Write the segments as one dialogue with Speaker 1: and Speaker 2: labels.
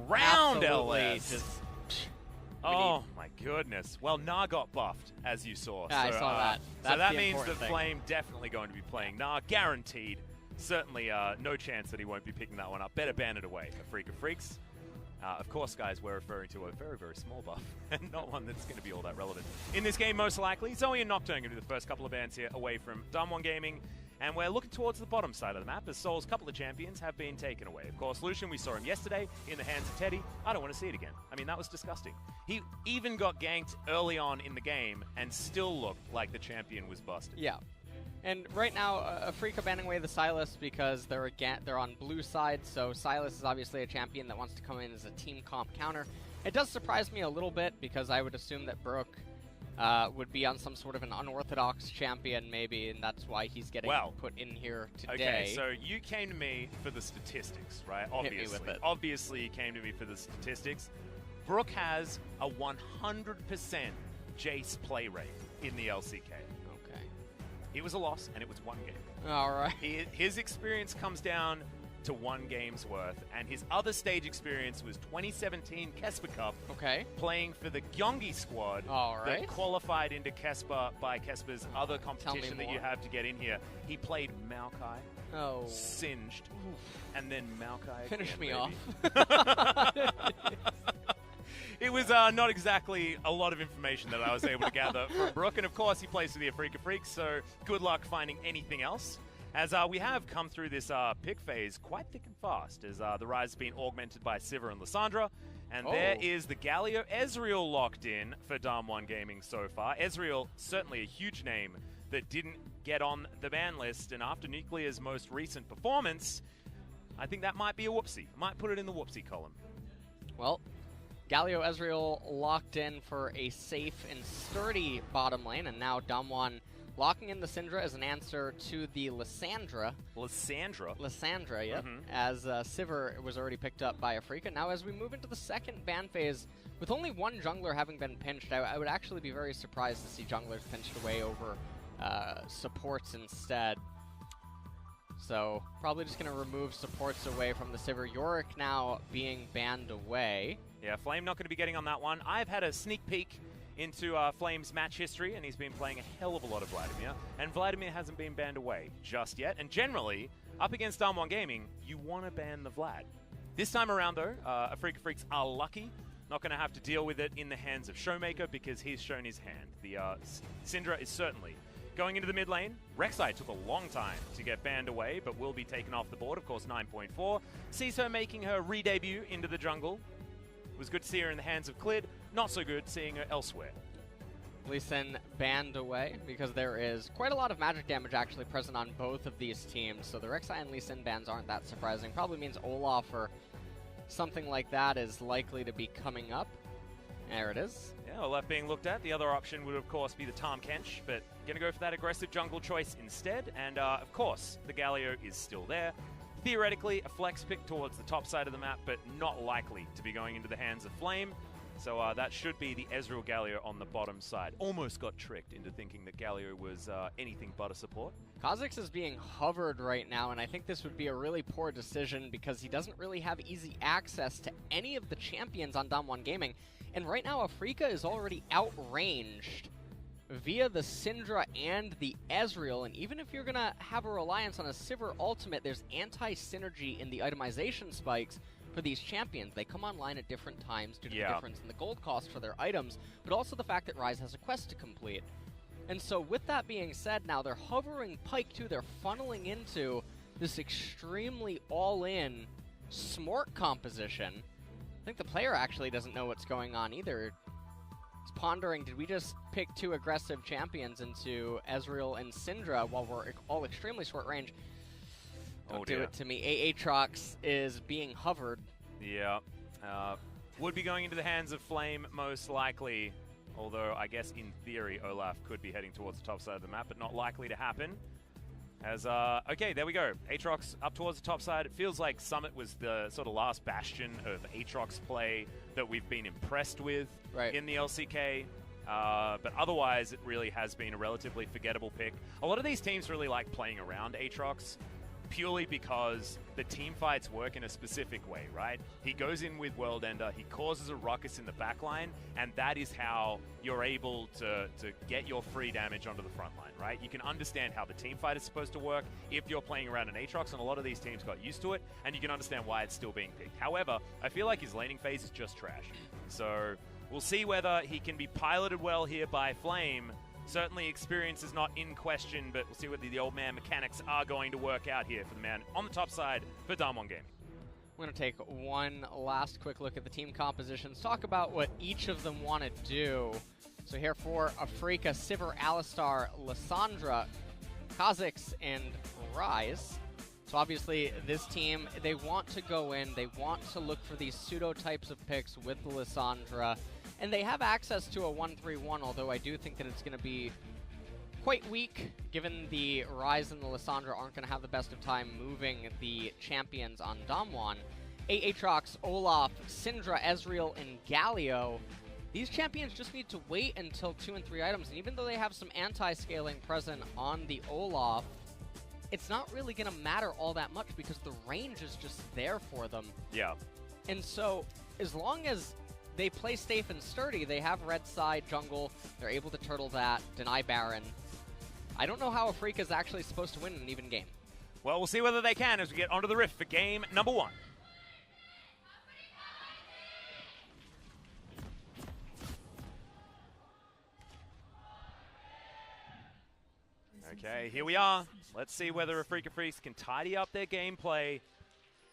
Speaker 1: around LS.
Speaker 2: Just,
Speaker 1: oh my goodness. Well, Na got buffed, as you saw.
Speaker 2: Yeah,
Speaker 1: so,
Speaker 2: I saw that.
Speaker 1: So that means
Speaker 2: that
Speaker 1: Flame definitely going to be playing Na, guaranteed. Certainly no chance that he won't be picking that one up. Better ban it away, Afreeca Freecs. Of course, guys, we're referring to a very, very small buff, and not one that's going to be all that relevant. In this game, most likely, Zoe and Nocturne going to be the first couple of bans here away from DAMWON Gaming, and we're looking towards the bottom side of the map as Seoul's couple of champions have been taken away. Of course, Lucian, we saw him yesterday in the hands of Teddy. I don't want to see it again. I mean, that was disgusting. He even got ganked early on in the game and still looked like the champion was busted.
Speaker 2: Yeah. And right now, Afreeca banning away the Sylas because they're on blue side, so Sylas is obviously a champion that wants to come in as a team comp counter. It does surprise me a little bit because I would assume that Brook would be on some sort of an unorthodox champion maybe, and that's why he's getting put in here today.
Speaker 1: Okay, so you came to me for the statistics, right? Obviously.
Speaker 2: Hit me with it.
Speaker 1: Obviously you came to me for the statistics. Brook has a 100% Jace play rate in the LCK.
Speaker 2: Okay.
Speaker 1: It was a loss, and it was one game.
Speaker 2: All right.
Speaker 1: His experience comes down to one game's worth, and his other stage experience was 2017 Kesper Cup, playing for the Gyeonggi squad that qualified into Kesper by Kesper's other competition that you have to get in here. He played Maokai, singed, and then Maokai
Speaker 2: Finish me
Speaker 1: off.
Speaker 2: off.
Speaker 1: It was not exactly a lot of information that I was able to gather from Brook, and of course he plays for the Afreeca Freecs, so good luck finding anything else. As we have come through this pick phase quite thick and fast, as the Rise has been augmented by Sivir and Lissandra, and there is the Galio Ezreal locked in for DAMWON Gaming so far. Ezreal, certainly a huge name that didn't get on the ban list, and after Nuclear's most recent performance, I think that might be a whoopsie. I might put it in the whoopsie column.
Speaker 2: Well, Galio Ezreal locked in for a safe and sturdy bottom lane, and now DAMWON locking in the Syndra as an answer to the Lissandra. Lissandra, yeah. As Sivir was already picked up by Afreeca. Now, as we move into the second ban phase, with only one jungler having been pinched, I would actually be very surprised to see junglers pinched away over supports instead. So, probably just going to remove supports away from the Sivir. Yorick now being banned away.
Speaker 1: Yeah, Flame not going to be getting on that one. I've had a sneak peek into Flame's match history, and he's been playing a hell of a lot of Vladimir, and Vladimir hasn't been banned away just yet. And generally, up against DAMWON Gaming, you want to ban the Vlad. This time around, though, Afreeca Freecs are lucky. Not going to have to deal with it in the hands of Showmaker because he's shown his hand. The Syndra is certainly going into the mid lane. Rek'Sai took a long time to get banned away, but will be taken off the board. Of course, 9.4. Sees her making her re-debut into the jungle. It was good to see her in the hands of Clid. Not so good seeing her elsewhere.
Speaker 2: Lee Sin banned away because there is quite a lot of magic damage actually present on both of these teams. So the Rek'Sai and Lee Sin bans aren't that surprising. Probably means Olaf or something like that is likely to be coming up. There it is.
Speaker 1: Yeah, Olaf being looked at. The other option would, of course, be the Tahm Kench, but going to go for that aggressive jungle choice instead. And, of course, the Galio is still there. Theoretically, a flex pick towards the top side of the map, but not likely to be going into the hands of Flame. So that should be the Ezreal Galio on the bottom side. Almost got tricked into thinking that Galio was anything but a support.
Speaker 2: Kha'Zix is being hovered right now, and I think this would be a really poor decision because he doesn't really have easy access to any of the champions on DAMWON Gaming. And right now, Afreeca is already outranged via the Syndra and the Ezreal, and even if you're going to have a reliance on a Sivir ultimate, there's anti-synergy in the itemization spikes for these champions. They come online at different times due to the difference in the gold cost for their items, but also the fact that Rise has a quest to complete. And so with that being said, now they're hovering Pike too, they're funneling into this extremely all-in Smork composition. I think the player actually doesn't know what's going on either. He's pondering, did we just pick two aggressive champions into Ezreal and Syndra while we're all extremely short range? Don't do it to me. Aatrox is being hovered.
Speaker 1: Yeah. Would be going into the hands of Flame, most likely. Although, I guess, in theory, Olaf could be heading towards the top side of the map, but not likely to happen. As, okay, there we go. Aatrox up towards the top side. It feels like Summit was the sort of last bastion of Aatrox play that we've been impressed with in the LCK. But otherwise, it really has been a relatively forgettable pick. A lot of these teams really like playing around Aatrox. purely because the team fights work in a specific way, right? He goes in with World Ender, he causes a ruckus in the backline, and that is how you're able to get your free damage onto the front line, right? You can understand how the team fight is supposed to work if you're playing around an Aatrox, and a lot of these teams got used to it, and you can understand why it's still being picked. However, I feel like his laning phase is just trash. So we'll see whether he can be piloted well here by Flame. Certainly experience is not in question, but we'll see whether the old man mechanics are going to work out here for the man on the top side for DAMWON Gaming.
Speaker 2: I'm going to take one last quick look at the team compositions, talk about what each of them want to do. So here for Afreeca, Sivir, Alistar, Lissandra, Kha'Zix, and Ryze. So obviously this team, they want to go in, they want to look for these pseudo types of picks with Lissandra. And they have access to a 1-3-1, although I do think that it's going to be quite weak, given the Ryze and the Lissandra aren't going to have the best of time moving the champions on DAMWON. Aatrox, Olaf, Syndra, Ezreal, and Galio. These champions just need to wait until 2 and 3 items, and even though they have some anti-scaling present on the Olaf, it's not really going to matter all that much because the range is just there for them.
Speaker 1: Yeah.
Speaker 2: And so, as long as they play safe and sturdy, they have red side jungle, they're able to turtle that, deny Baron. I don't know how Afreeca is actually supposed to win an even game.
Speaker 1: Well, we'll see whether they can as we get onto the Rift for game number 1. Okay, here we are. Let's see whether Afreeca Freecs can tidy up their gameplay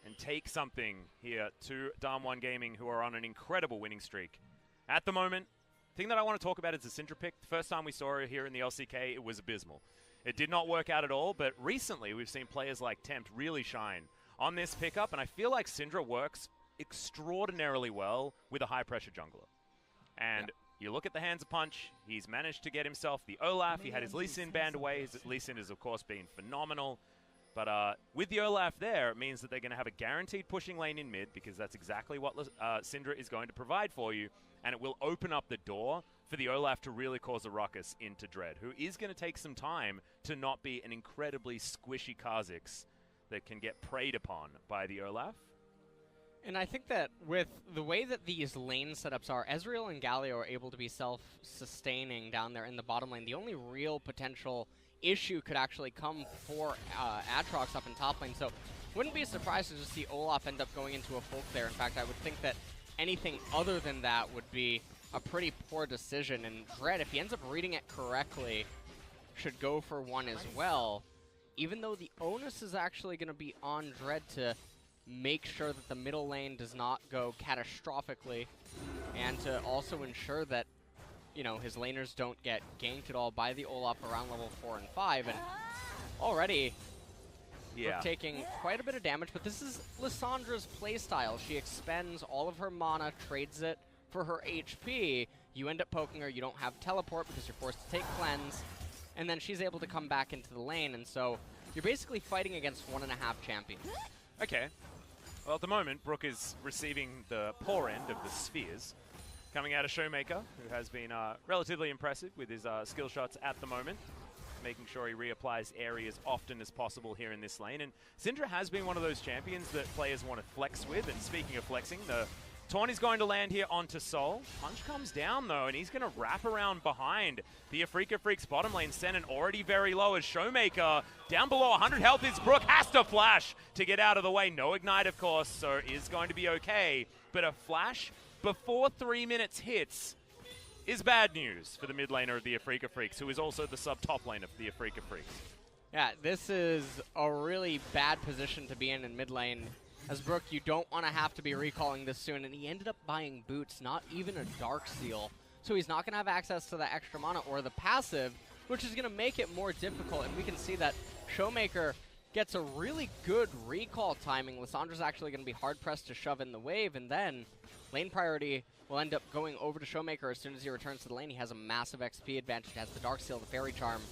Speaker 1: and take something here to DAMWON Gaming, who are on an incredible winning streak. At the moment, the thing that I want to talk about is the Syndra pick. The first time we saw her here in the LCK, it was abysmal. It did not work out at all, but recently we've seen players like Tempt really shine on this pickup, and I feel like Syndra works extraordinarily well with a high-pressure jungler. And you look at the Hands of Punch, he's managed to get himself the Olaf, he had his Lee Sin banned away, his Lee Sin has of course been phenomenal. But with the Olaf there, it means that they're going to have a guaranteed pushing lane in mid, because that's exactly what Syndra is going to provide for you, and it will open up the door for the Olaf to really cause a ruckus into Dread, who is going to take some time to not be an incredibly squishy Kha'Zix that can get preyed upon by the Olaf.
Speaker 2: And I think that with the way that these lane setups are, Ezreal and Galio are able to be self-sustaining down there in the bottom lane. The only real potential issue could actually come for Aatrox up in top lane, so wouldn't be surprised to just see Olaf end up going into a Folk there. In fact, I would think that anything other than that would be a pretty poor decision, and Dread, if he ends up reading it correctly, should go for one as well, even though the onus is actually going to be on Dread to make sure that the middle lane does not go catastrophically, and to also ensure that, you know, his laners don't get ganked at all by the Olaf around level 4 and 5, and already we're taking quite a bit of damage, but this is Lissandra's playstyle. She expends all of her mana, trades it for her HP, you end up poking her, you don't have teleport because you're forced to take cleanse, and then she's able to come back into the lane, and so you're basically fighting against 1.5 champions.
Speaker 1: Okay. Well, at the moment, Brook is receiving the poor end of the spheres, coming out of Showmaker, who has been relatively impressive with his skill shots at the moment, making sure he reapplies Airy as often as possible here in this lane. And Syndra has been one of those champions that players want to flex with, and speaking of flexing, the Taunt is going to land here onto Sol. Punch comes down, though, and he's going to wrap around behind the Afreeca Freecs bottom lane. Sennen already very low as Showmaker. Down below 100 health is Brook. Has to flash to get out of the way. No ignite, of course, so is going to be okay. But a flash before 3 minutes hits is bad news for the mid laner of the Afreeca Freecs, who is also the sub-top lane of the Afreeca Freecs.
Speaker 2: Yeah, this is a really bad position to be in mid lane. As Brook, you don't want to have to be recalling this soon, and he ended up buying boots, not even a Dark Seal. So he's not going to have access to the extra mana or the passive, which is going to make it more difficult, and we can see that Showmaker gets a really good recall timing. Lissandra's actually going to be hard-pressed to shove in the wave, and then lane priority will end up going over to Showmaker as soon as he returns to the lane. He has a massive XP advantage, has the Dark Seal, the Fairy Charm,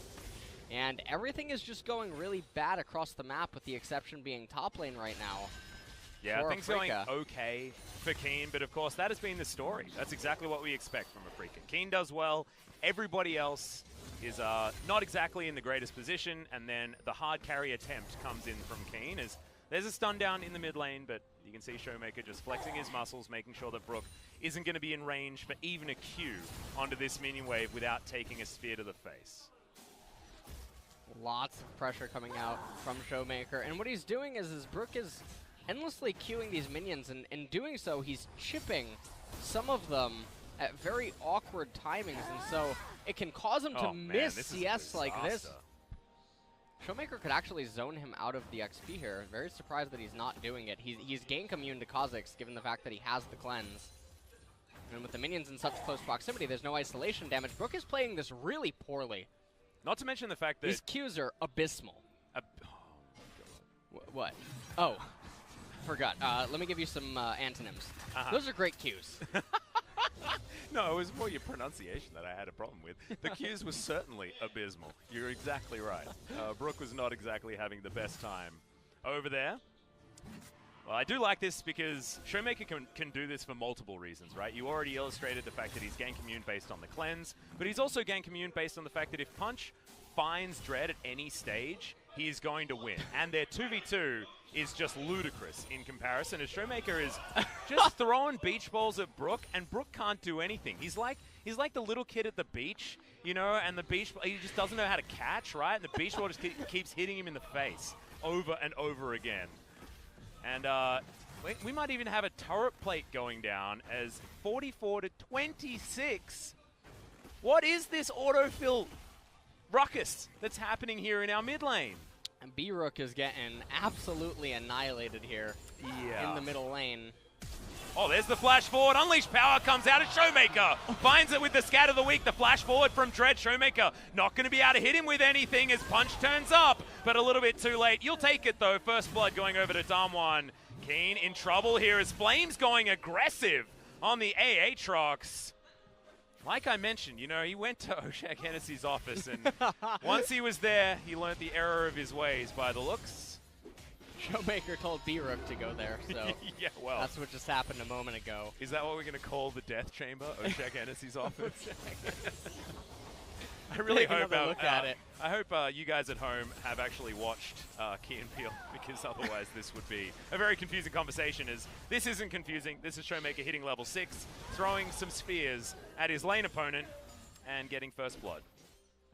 Speaker 2: and everything is just going really bad across the map, with the exception being top lane right now.
Speaker 1: Yeah,
Speaker 2: for
Speaker 1: things going
Speaker 2: Afreeca.
Speaker 1: okay for Keen, but of course that has been the story. That's exactly what we expect from Afreeca. Keen does well, everybody else is not exactly in the greatest position, and then the hard carry attempt comes in from Keen as there's a stun down in the mid lane, but you can see Showmaker just flexing his muscles, making sure that Brook isn't going to be in range for even a Q onto this minion wave without taking a spear to the face.
Speaker 2: Lots of pressure coming out from Showmaker, and what he's doing is Brook is endlessly queuing these minions, and in doing so, he's chipping some of them at very awkward timings, and so it can cause him to miss CS like this. Showmaker could actually zone him out of the XP here. Very surprised that he's not doing it. He's gank immune to Kha'Zix, given the fact that he has the cleanse. And with the minions in such close proximity, there's no isolation damage. Brook is playing this really poorly.
Speaker 1: Not to mention the fact that...
Speaker 2: These Qs are abysmal.
Speaker 1: Oh, my God.
Speaker 2: What? Oh. Forgot. Let me give you some antonyms. Those are great Qs.
Speaker 1: No, it was more your pronunciation that I had a problem with. The Qs were certainly abysmal. You're exactly right. Brook was not exactly having the best time over there. Well, I do like this because Showmaker can do this for multiple reasons, right? You already illustrated the fact that he's gank immune based on the cleanse, but he's also gank immune based on the fact that if Punch finds Dread at any stage, he's going to win. And their 2v2 is just ludicrous in comparison, as Showmaker is just throwing beach balls at Brook, and Brook can't do anything. He's like the little kid at the beach, you know, and the beach, he just doesn't know how to catch, right? And the beach ball just keeps hitting him in the face over and over again. And we might even have a turret plate going down as 44-26. What is this autofill ruckus that's happening here in our mid lane?
Speaker 2: And B-Rook is getting absolutely annihilated here in the middle lane.
Speaker 1: Oh, there's the flash forward. Unleashed Power comes out as Showmaker finds it with the Scat of the Week. The flash forward from Dread. Showmaker not going to be able to hit him with anything as Punch turns up, but a little bit too late. You'll take it, though. First blood going over to DAMWON. Keen in trouble here as Flames going aggressive on the Aatrox. Like I mentioned, you know, he went to Oshak Hennessy's office, and once he was there, he learned the error of his ways by the looks.
Speaker 2: Showmaker told B-Rook to go there, so
Speaker 1: yeah, well,
Speaker 2: that's what just happened a moment ago.
Speaker 1: Is that what we're going to call the death chamber, Oshak Hennessy's office? I really hope I hope you guys at home have actually watched Key and Peele, because otherwise this would be a very confusing conversation. As this isn't confusing. This is Showmaker hitting level 6, throwing some spears at his lane opponent, and getting first blood,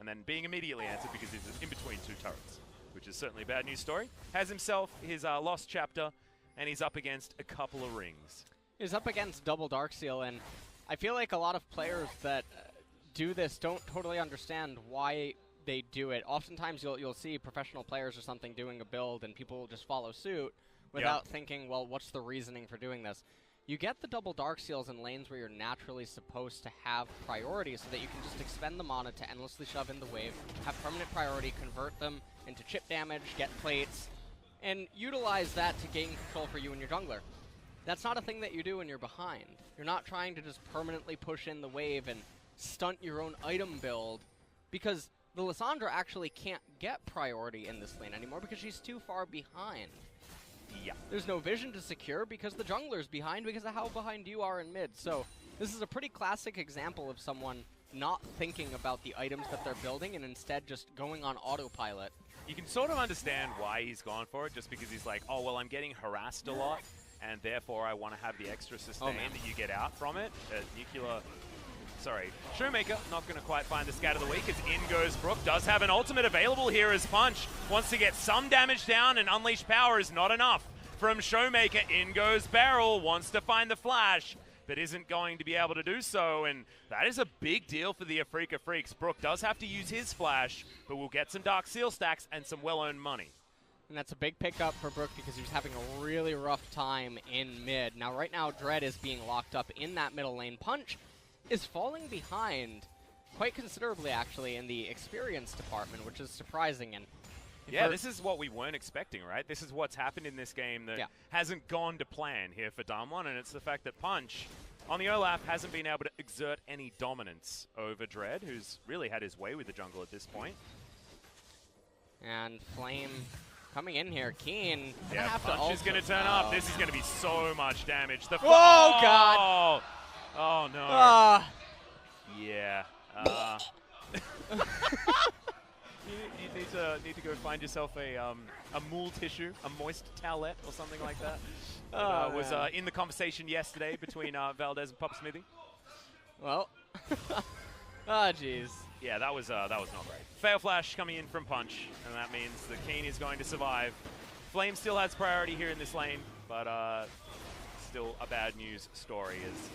Speaker 1: and then being immediately answered because he's in between two turrets, which is certainly a bad news story. Has himself his lost chapter, and he's up against a couple of rings.
Speaker 2: He's up against double Darkseal, and I feel like a lot of players that do this don't totally understand why they do it. Oftentimes you'll see professional players or something doing a build and people just follow suit without thinking, well, what's the reasoning for doing this? You get the double Darkseals in lanes where you're naturally supposed to have priority so that you can just expend the mana to endlessly shove in the wave, have permanent priority, convert them into chip damage, get plates, and utilize that to gain control for you and your jungler. That's not a thing that you do when you're behind. You're not trying to just permanently push in the wave and stunt your own item build, because the Lissandra actually can't get priority in this lane anymore because she's too far behind.
Speaker 1: Yeah.
Speaker 2: There's no vision to secure because the jungler's behind because of how behind you are in mid. So this is a pretty classic example of someone not thinking about the items that they're building and instead just going on autopilot.
Speaker 1: You can sort of understand why he's gone for it, just because he's like, oh, well, I'm getting harassed a lot, and therefore I want to have the extra sustain that you get out from it. Showmaker not going to quite find the Scat of the Week as in goes Brook. Does have an ultimate available here as Punch wants to get some damage down, and Unleashed Power is not enough from Showmaker. In goes Barrel, wants to find the flash, but isn't going to be able to do so, and that is a big deal for the Afreeca Freecs. Brook does have to use his flash, but we'll get some Dark Seal stacks and some well-earned money.
Speaker 2: And that's a big pickup for Brook because he was having a really rough time in mid. Now, right now, Dread is being locked up in that middle lane. Punch is falling behind quite considerably, actually, in the experience department, which is surprising. And
Speaker 1: yeah, this is what we weren't expecting, right? This is what's happened in this game that hasn't gone to plan here for DAMWON, and it's the fact that Punch, on the Olaf, hasn't been able to exert any dominance over Dread, who's really had his way with the jungle at this point.
Speaker 2: And Flame coming in here, Keen.
Speaker 1: Yeah, Punch is going to turn up. This is going to be so much damage.
Speaker 2: Oh, God.
Speaker 1: Oh, no. Yeah. You need to go find yourself a mool tissue, a moist towelette or something like that. That was in the conversation yesterday between Valdez and Pop Smithy.
Speaker 2: Well, oh jeez.
Speaker 1: Yeah, that was not great. Fail Flash coming in from Punch, and that means the Keen is going to survive. Flame still has priority here in this lane, but still a bad news story is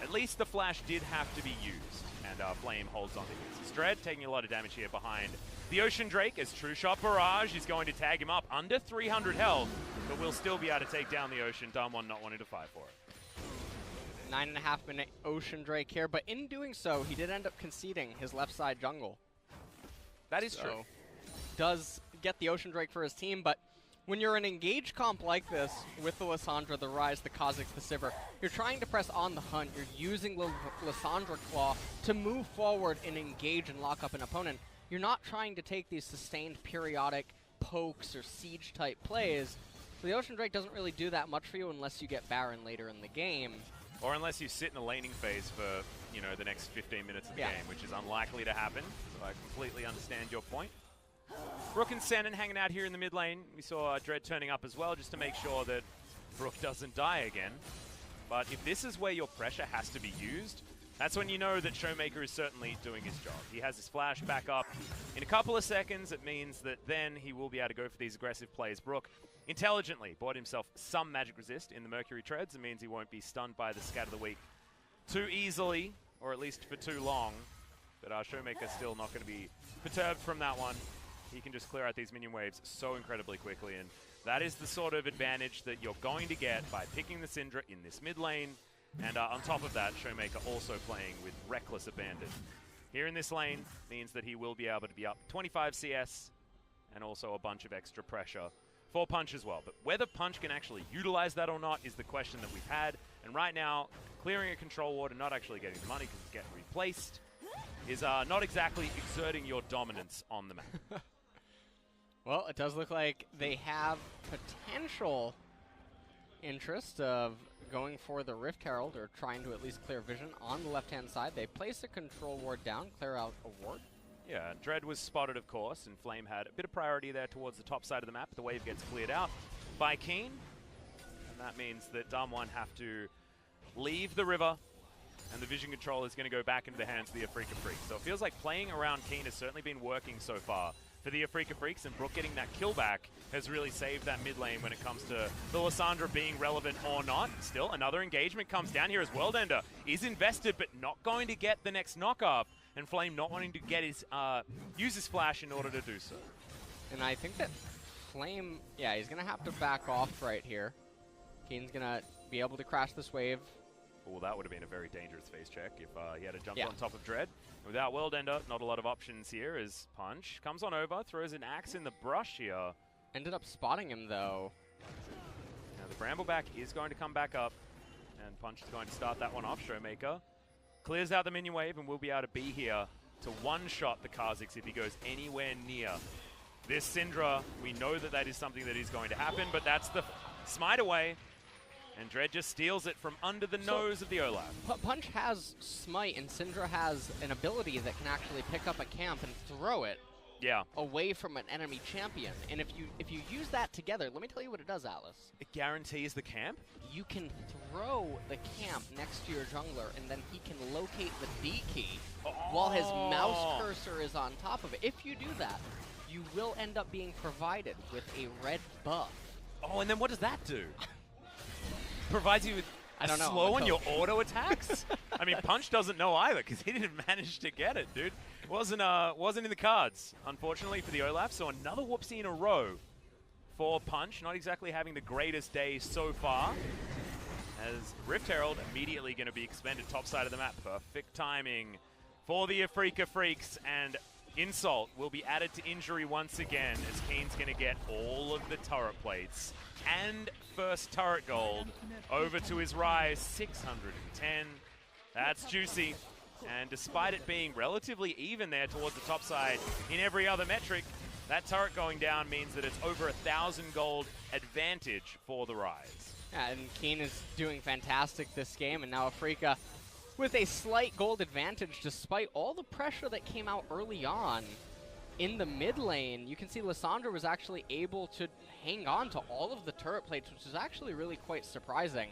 Speaker 1: at least the Flash did have to be used, and Flame holds on to his. Dread taking a lot of damage here behind the Ocean Drake as True Shot Barrage is going to tag him up under 300 health, but will still be able to take down the Ocean. DAMWON not wanting to fight for it.
Speaker 2: 9.5-minute Ocean Drake here, but in doing so, he did end up conceding his left side jungle.
Speaker 1: That is true.
Speaker 2: Does get the Ocean Drake for his team, but when you're an engage comp like this, with the Lissandra, the Ryze, the Kha'Zix, the Sivir, you're trying to press on the hunt, you're using the Lissandra Claw to move forward and engage and lock up an opponent. You're not trying to take these sustained periodic pokes or siege type plays. So the Ocean Drake doesn't really do that much for you unless you get Baron later in the game.
Speaker 1: Or unless you sit in a laning phase for, you know, the next 15 minutes of the game, which is unlikely to happen. So I completely understand your point. Brook and Sandon hanging out here in the mid lane. We saw Dread turning up as well just to make sure that Brook doesn't die again. But if this is where your pressure has to be used, that's when you know that Showmaker is certainly doing his job. He has his flash back up in a couple of seconds. It means that then he will be able to go for these aggressive plays. Brook intelligently bought himself some magic resist in the Mercury Treads. It means he won't be stunned by the Scatter the Weak too easily, or at least for too long. But Showmaker's still not going to be perturbed from that one. He can just clear out these minion waves so incredibly quickly, and that is the sort of advantage that you're going to get by picking the Syndra in this mid lane. And on top of that, Showmaker also playing with reckless abandon. Here in this lane means that he will be able to be up 25 CS and also a bunch of extra pressure for Punch as well. But whether Punch can actually utilize that or not is the question that we've had. And right now, clearing a control ward and not actually getting the money because it's getting replaced is not exactly exerting your dominance on the map.
Speaker 2: Well, it does look like they have potential interest of going for the Rift Herald, or trying to at least clear vision on the left-hand side. They place a control ward down, clear out a ward.
Speaker 1: Yeah, Dread was spotted, of course, and Flame had a bit of priority there towards the top side of the map. The wave gets cleared out by Keen, and that means that DAMWON have to leave the river, and the vision control is going to go back into the hands of the Afreeca Freecs. So it feels like playing around Keen has certainly been working so far for the Afreeca Freecs, and Brook getting that kill back has really saved that mid lane when it comes to the Lissandra being relevant or not. Still, another engagement comes down here as Worldender is invested, but not going to get the next knock-up, and Flame not wanting to get his use his flash in order to do so.
Speaker 2: And I think that Flame, yeah, he's going to have to back off right here. Keen's going to be able to crash this wave.
Speaker 1: Oh, that would have been a very dangerous face check if he had jumped on top of Dread. Without Worldender, not a lot of options here as Punch comes on over, throws an axe in the brush here.
Speaker 2: Ended up spotting him, though.
Speaker 1: Now the Brambleback is going to come back up, and Punch is going to start that one off. Showmaker clears out the minion wave and will be able to be here to one-shot the Kha'Zix if he goes anywhere near this Syndra. We know that that is something that is going to happen, but that's the smite away. And Dread just steals it from under the nose of the Olaf.
Speaker 2: Punch has Smite, and Syndra has an ability that can actually pick up a camp and throw it away from an enemy champion. And if you use that together, let me tell you what it does, Alice.
Speaker 1: It guarantees the camp?
Speaker 2: You can throw the camp next to your jungler, and then he can locate the D key while his mouse cursor is on top of it. If you do that, you will end up being provided with a red buff.
Speaker 1: Oh, and then what does that do? Provides you with slow on your auto attacks? I mean, Punch doesn't know either because he didn't manage to get it, dude. Wasn't in the cards, unfortunately, for the Olaf. So another whoopsie in a row for Punch. Not exactly having the greatest day so far. As Rift Herald immediately going to be expended top side of the map. Perfect timing for the Afreeca Freecs, and Insult will be added to injury once again as Keen's going to get all of the turret plates and first turret gold over to his Ryze, 610. That's juicy. And despite it being relatively even there towards the top side in every other metric, That turret going down means that it's over 1,000 gold advantage for the Rise.
Speaker 2: Yeah, and Keen is doing fantastic this game, and now Afreeca with a slight gold advantage despite all the pressure that came out early on. In the mid lane, you can see Lissandra was actually able to hang on to all of the turret plates, which is actually really quite surprising.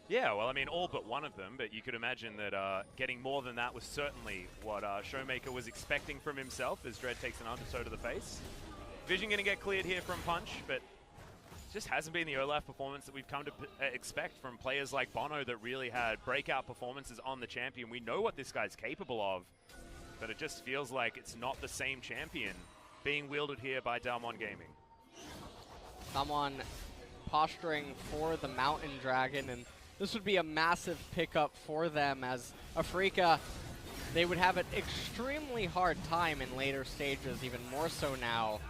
Speaker 1: Yeah, well, I mean, all but one of them, but you could imagine that getting more than that was certainly what Showmaker was expecting from himself as Dread takes an undertow to the face. Vision going to get cleared here from Punch, but it just hasn't been the Olaf performance that we've come to expect from players like Bono that really had breakout performances on the champion. We know what this guy's capable of, but it just feels like it's not the same champion being wielded here by DAMWON Gaming.
Speaker 2: DAMWON posturing for the Mountain Dragon, and this would be a massive pickup for them as Afreeca, they would have an extremely hard time in later stages, even more so now,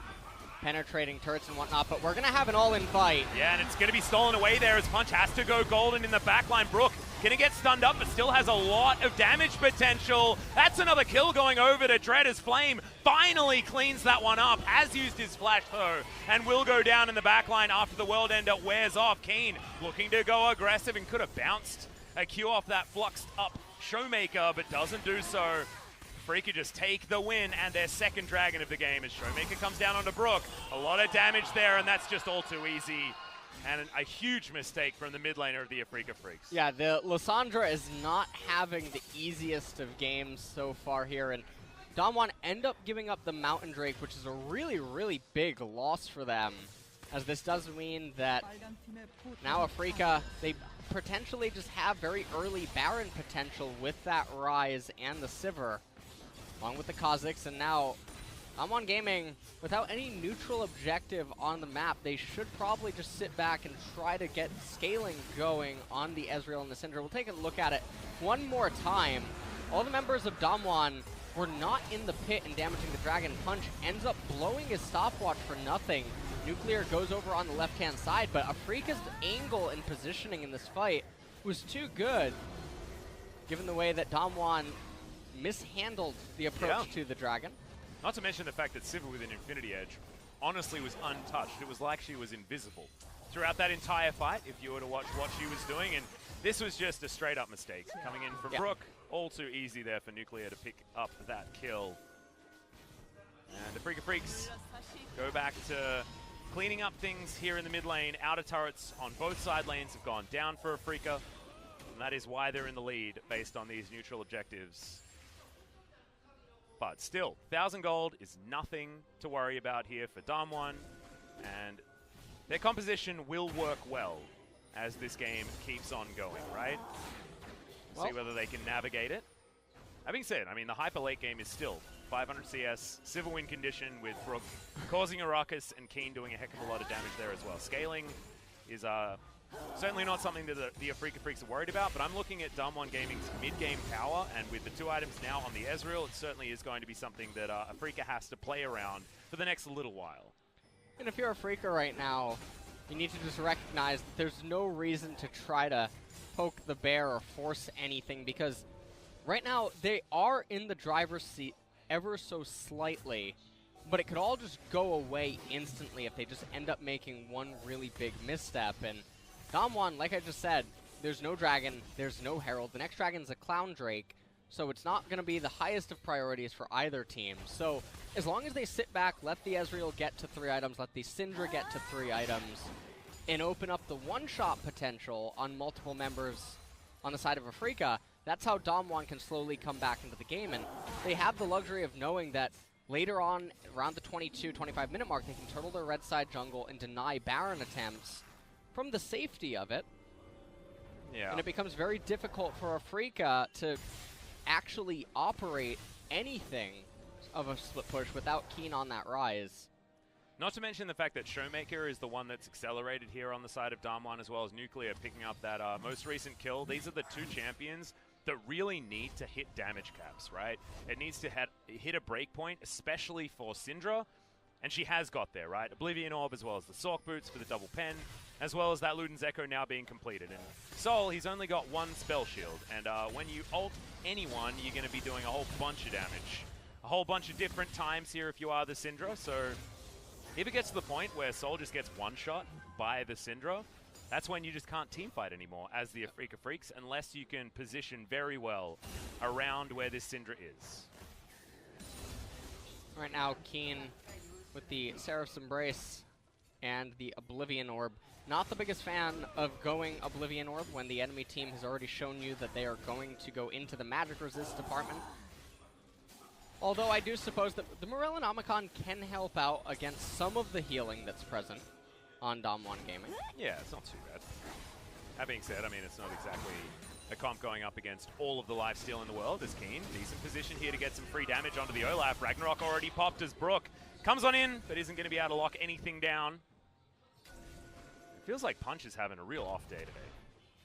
Speaker 2: penetrating turrets and whatnot, but we're going to have an all-in fight.
Speaker 1: Yeah, and it's going to be stolen away there as Punch has to go golden in the backline. Brook going to get stunned up, but still has a lot of damage potential. That's another kill going over to Dread as Flame finally cleans that one up. Has used his flash though, and will go down in the backline after the World Ender wears off. Keen looking to go aggressive and could have bounced a Q off that fluxed up Showmaker, but doesn't do so. Freecs just take the win and their second dragon of the game as Showmaker comes down onto Brook. A lot of damage there, and that's just all too easy. And a huge mistake from the mid laner of the Afreeca Freecs.
Speaker 2: Yeah, the Lissandra is not having the easiest of games so far here, and DAMWON end up giving up the Mountain Drake, which is a really, really big loss for them, as this does mean that now Afreeca, they potentially just have very early Baron potential with that Rise and the Sivir, along with the Kha'Zix, and now DAMWON Gaming, without any neutral objective on the map, they should probably just sit back and try to get scaling going on the Ezreal and the Syndra. We'll take a look at it one more time. All the members of DAMWON were not in the pit and damaging the Dragon. Punch ends up blowing his stopwatch for nothing. Nuclear goes over on the left-hand side, but Afreeca's angle and positioning in this fight was too good, given the way that DAMWON mishandled the approach to the Dragon.
Speaker 1: Not to mention the fact that Sivir with an Infinity Edge honestly was untouched. It was like she was invisible throughout that entire fight, if you were to watch what she was doing. And this was just a straight-up mistake coming in from Brook. All too easy there for Nuclear to pick up that kill. And the Afreeca Freecs go back to cleaning up things here in the mid lane. Outer turrets on both side lanes have gone down for Afreeca, and that is why they're in the lead based on these neutral objectives. But still, 1,000 gold is nothing to worry about here for DAMWON, and their composition will work well as this game keeps on going, right? Well, see whether they can navigate it. That being said, I mean, the hyper late game is still 500 CS, Civil win condition with Brook causing a ruckus and Keen doing a heck of a lot of damage there as well. Scaling is certainly not something that the Afreeca Freecs are worried about, but I'm looking at DAMWON Gaming's mid-game power, and with the 2 items now on the Ezreal, it certainly is going to be something that Afreeca has to play around for the next little while.
Speaker 2: And if you're Afreeca right now, you need to just recognize that there's no reason to try to poke the bear or force anything, because right now they are in the driver's seat ever so slightly, but it could all just go away instantly if they just end up making one really big misstep. And DAMWON, like I just said, there's no dragon, there's no herald. The next dragon's a clown drake, so it's not going to be the highest of priorities for either team. So as long as they sit back, let the Ezreal get to 3 items, let the Syndra get to 3 items, and open up the one-shot potential on multiple members on the side of Afreeca, that's how DAMWON can slowly come back into the game. And they have the luxury of knowing that later on, around the 22-25 minute mark, they can turtle their red side jungle and deny Baron attempts from the safety of it. Yeah. And it becomes very difficult for Afreeca to actually operate anything of a split push without Keen on that Rise.
Speaker 1: Not to mention the fact that Showmaker is the one that's accelerated here on the side of DAMWON, as well as Nuclear picking up that most recent kill. These are the 2 champions that really need to hit damage caps, right? It needs to hit a breakpoint, especially for Syndra, and she has got there, right? Oblivion Orb, as well as the Sork Boots for the double pen, as well as that Luden's Echo now being completed. And Sol, he's only got 1 spell shield, and when you ult anyone, you're going to be doing a whole bunch of damage. A whole bunch of different times here if you are the Syndra, so If it gets to the point where Soul just gets one-shot by the Syndra, that's when you just can't teamfight anymore as the Afreeca Freecs, unless you can position very well around where this Syndra is.
Speaker 2: Right now, Keen with the Seraph's Embrace and the Oblivion Orb. Not the biggest fan of going Oblivion Orb when the enemy team has already shown you that they are going to go into the magic resist department. Although I do suppose that the Morellonomicon can help out against some of the healing that's present on DAMWON Gaming.
Speaker 1: Yeah, it's not too bad. That being said, I mean, it's not exactly a comp going up against all of the lifesteal in the world. As Keen, decent position here to get some free damage onto the Olaf. Ragnarok already popped as Brook comes on in, but isn't going to be able to lock anything down. It feels like Punch is having a real off day today.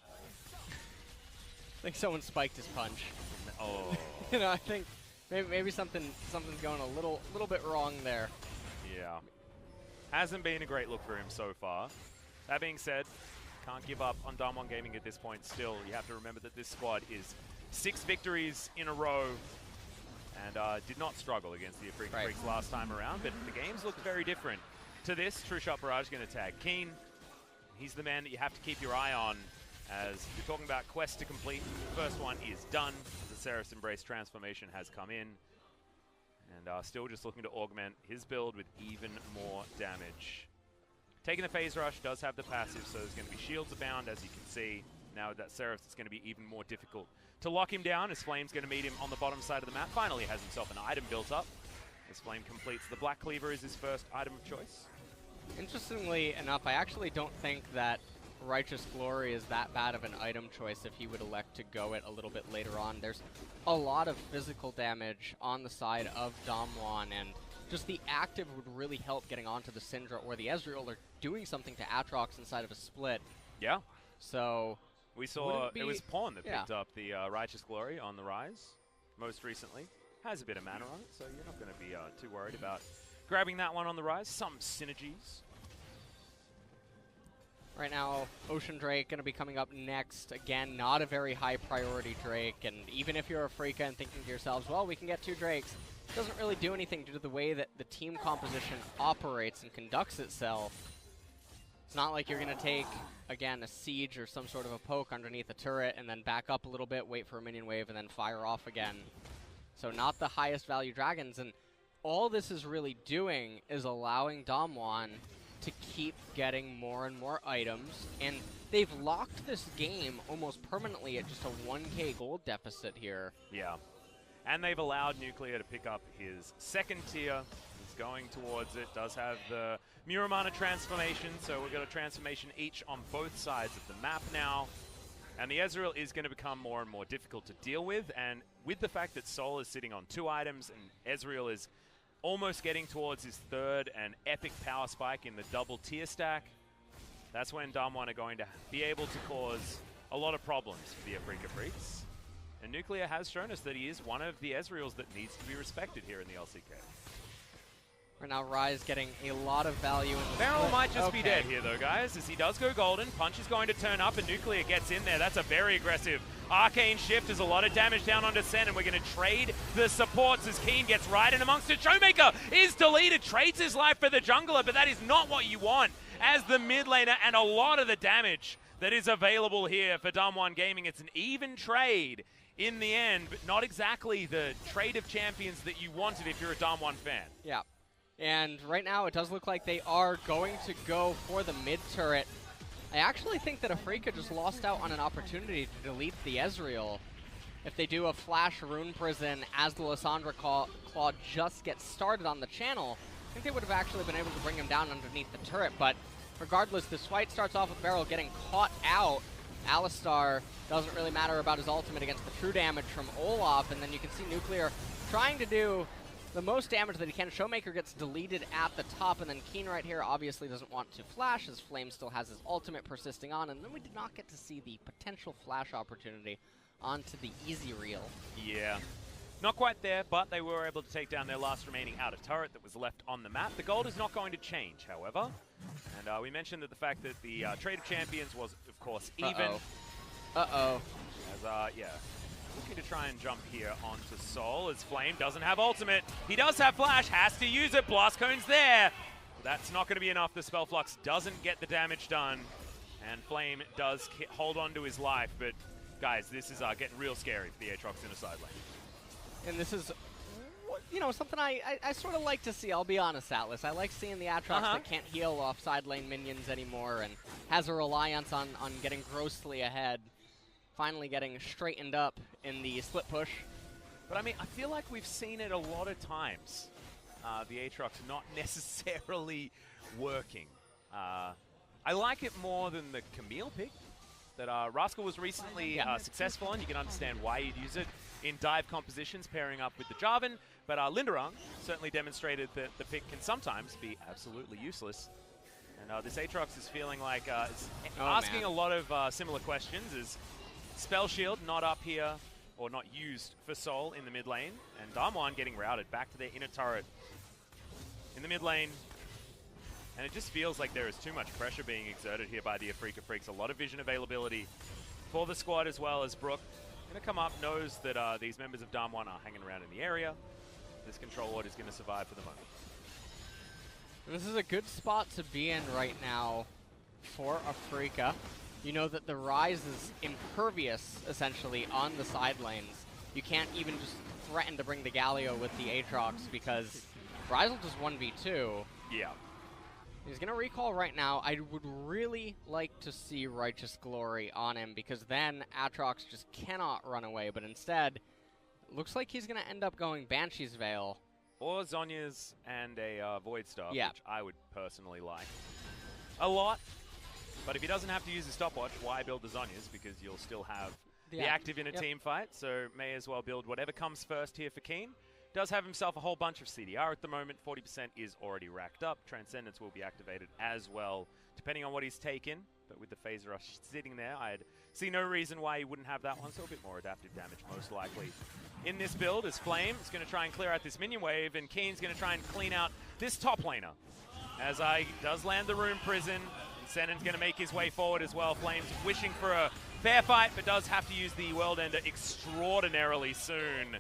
Speaker 2: I think someone spiked his punch.
Speaker 1: Oh.
Speaker 2: You know, I think maybe something's going a little bit wrong there.
Speaker 1: Yeah. Hasn't been a great look for him so far. That being said, can't give up on DAMWON Gaming at this point still. You have to remember that this squad is 6 victories in a row and did not struggle against the Afreeca Freecs last time around, but the games look very different. To this, True Shot Barrage going to tag Keen. He's the man that you have to keep your eye on as you're talking about quests to complete. The first one is done. The Seraph's Embrace transformation has come in. And still just looking to augment his build with even more damage. Taking the Phase Rush does have the passive, so there's going to be shields abound, as you can see. Now with that Seraph, it's going to be even more difficult to lock him down, as Flame's going to meet him on the bottom side of the map. Finally has himself an item built up, as Flame completes the Black Cleaver is his first item of choice.
Speaker 2: Interestingly enough, I actually don't think that Righteous Glory is that bad of an item choice if he would elect to go it a little bit later on. There's a lot of physical damage on the side of DAMWON, and just the active would really help getting onto the Syndra or the Ezreal or doing something to Aatrox inside of a split.
Speaker 1: Yeah.
Speaker 2: So
Speaker 1: we saw it was Pawn that picked up the Righteous Glory on the Rise most recently. Has a bit of mana on it, so you're not going to be too worried about grabbing that one on the Rise. Some synergies.
Speaker 2: Right now, Ocean Drake going to be coming up next. Again, not a very high priority Drake, and even if you're a Afreeca and thinking to yourselves, well, we can get 2 Drakes, it doesn't really do anything due to the way that the team composition operates and conducts itself. It's not like you're going to take, again, a Siege or some sort of a poke underneath a turret and then back up a little bit, wait for a minion wave, and then fire off again. So not the highest value dragons, and all this is really doing is allowing DAMWON to keep getting more and more items, and they've locked this game almost permanently at just a 1k gold deficit here.
Speaker 1: Yeah, and they've allowed Nuclear to pick up his second tier. He's going towards it, does have the Muramana transformation, so we've got a transformation each on both sides of the map now. And the Ezreal is going to become more and more difficult to deal with, and with the fact that Sol is sitting on 2 items and Ezreal is almost getting towards his 3rd and epic power spike in the double tier stack, that's when DAMWON are going to be able to cause a lot of problems for the Afreeca Freecs. And Nuclear has shown us that he is one of the Ezreals that needs to be respected here in the LCK.
Speaker 2: Right now, Rise getting a lot of value in the
Speaker 1: Barrel might just be dead here, though, guys, as he does go golden. Punch is going to turn up, and Nuclear gets in there. That's a very aggressive Arcane Shift. There's a lot of damage down onto Sen, and we're going to trade the supports as Keen gets right in amongst it. Showmaker is deleted, trades his life for the jungler, but that is not what you want as the mid laner, and a lot of the damage that is available here for DAMWON Gaming. It's an even trade in the end, but not exactly the trade of champions that you wanted if you're a DAMWON fan.
Speaker 2: Yeah. And right now, it does look like they are going to go for the mid turret. I actually think that Afreeca just lost out on an opportunity to delete the Ezreal. If they do a flash Rune Prison as the Lissandra Claw just gets started on the channel, I think they would have actually been able to bring him down underneath the turret. But regardless, this fight starts off with Beryl getting caught out. Alistar doesn't really matter about his ultimate against the true damage from Olaf, and then you can see Nuclear trying to do the most damage that he can. Showmaker gets deleted at the top, and then Keen right here obviously doesn't want to flash, as Flame still has his ultimate persisting on, and then we did not get to see the potential flash opportunity onto the easy reel.
Speaker 1: Yeah. Not quite there, but they were able to take down their last remaining outer turret that was left on the map. The gold is not going to change, however. And we mentioned that the fact that the trade of champions was, of course, even.
Speaker 2: Uh-oh.
Speaker 1: As, yeah. Looking to try and jump here onto Sol as Flame doesn't have ultimate. He does have flash, has to use it. Blast Cone's there. that's not going to be enough. The Spell Flux doesn't get the damage done, and Flame does hold on to his life. But guys, this is getting real scary for the Aatrox in a side lane.
Speaker 2: And this is, you know, something I sort of like to see, I'll be honest, Atlas. I like seeing the Aatrox that can't heal off side lane minions anymore and has a reliance on getting grossly ahead, finally getting straightened up in the split push.
Speaker 1: But I mean, I feel like we've seen it a lot of times. The Aatrox not necessarily working. I like it more than the Camille pick that Rascal was recently successful on. You can understand why you'd use it in dive compositions pairing up with the Jarvan. But Linderung certainly demonstrated that the pick can sometimes be absolutely useless. And this Aatrox is feeling like it's asking a lot of similar questions. Is Spell Shield not up here or not used for Soul in the mid lane? And DAMWON getting routed back to their inner turret in the mid lane. And it just feels like there is too much pressure being exerted here by the Afreeca Freecs. A lot of vision availability for the squad as well as Brook. Going to come up, knows that these members of DAMWON are hanging around in the area. This control ward is going to survive for the moment.
Speaker 2: This is a good spot to be in right now for Afreeca. You know that the Ryze is impervious, essentially, on the side lanes. You can't even just threaten to bring the Galio with the Aatrox because Ryze will just 1v2.
Speaker 1: Yeah.
Speaker 2: He's going to recall right now. I would really like to see Righteous Glory on him because then Aatrox just cannot run away. But instead, it looks like he's going to end up going Banshee's Veil.
Speaker 1: Or Zhonya's and a Void Staff,
Speaker 2: yeah,
Speaker 1: which I would personally like a lot. But if he doesn't have to use the stopwatch, why build the Zhonya's? Because you'll still have the active in a team fight, so may as well build whatever comes first here for Keen. Does have himself a whole bunch of CDR at the moment. 40% is already racked up. Transcendence will be activated as well, depending on what he's taken. But with the Phase Rush sitting there, I'd see no reason why he wouldn't have that one, so a bit more adaptive damage most likely. In this build is Flame. Is going to try and clear out this minion wave, and Keen's going to try and clean out this top laner. As I does land the Rune Prison, Sennon's going to make his way forward as well. Flame's wishing for a fair fight, but does have to use the World Ender extraordinarily soon.